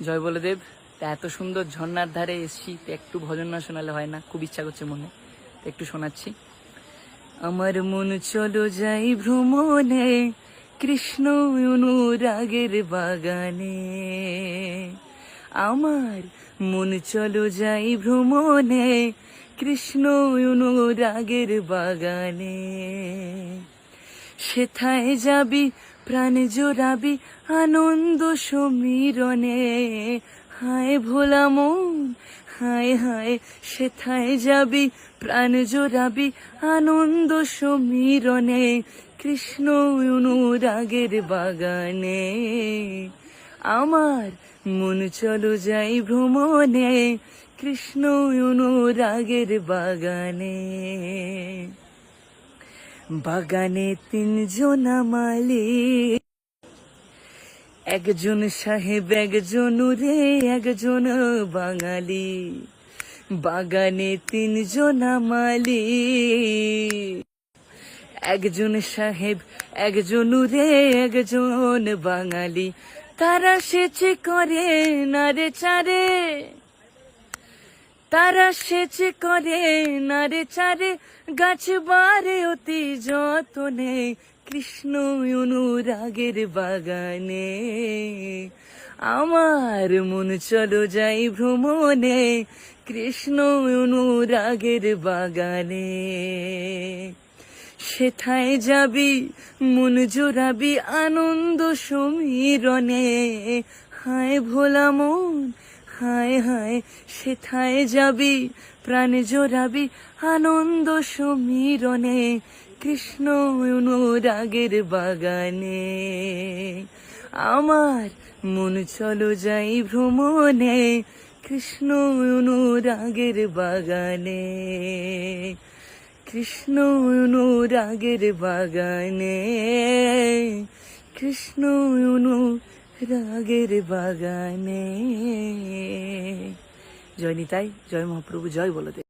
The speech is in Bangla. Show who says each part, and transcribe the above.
Speaker 1: জয় বলদেব। তা এত সুন্দর ঝর্ণার ধারে এসছি, তো একটু ভজন না শোনালে হয় না, খুব ইচ্ছা করছে মনে, তো একটু শোনাচ্ছি। আমার মন চলো যাই ভ্রমণে, কৃষ্ণ অনুরাগের বাগানে। আমার মন চলো যাই ভ্রমণে, কৃষ্ণ অনুরাগের বাগানে। সেথায় যাবি প্রাণ জোড়াবি আনন্দ সমীরণে। হায় ভোলা মন, হায় হায়, সেথায় যাবি প্রাণ জোড়াবি আনন্দ সমীরণে, কৃষ্ণ অনুরাগের বাগানে। আমার মন চলো যাই ভ্রমণে, কৃষ্ণ অনুরাগের বাগানে। বাগানে তিনজন মালিক, একজন সাহেব, একজন রে, একজন বাঙালি। বাগানে তিনজন মালিক, একজন সাহেব, একজন রে, একজন বাঙালি। তারা সেচ করে নারে চারে, তারা সেচ করে নারে চারে, গাছ বারে অতি যতনে, কৃষ্ণ অনুরাগের বাগানে। আমার মন চলো যাই ভ্রমণে, কৃষ্ণ অনুরাগের বাগানে। সেথায় যাবি মন জোড়াবি আনন্দ সমীরণে। হায় ভোলা মন, হায় হায়, সেথায় যাবি প্রাণ জোড়াবি আনন্দ সমীরণে, কৃষ্ণ অনুরাগের বাগানে। আমার মন চলো যাই ভ্রমণে, কৃষ্ণ অনুরাগের বাগানে। কৃষ্ণ অনুরাগের বাগানে, কৃষ্ণ অনুরাগের বাগানে। জয় নিতাই, জয় মহাপ্রভু, জয় বলদেব।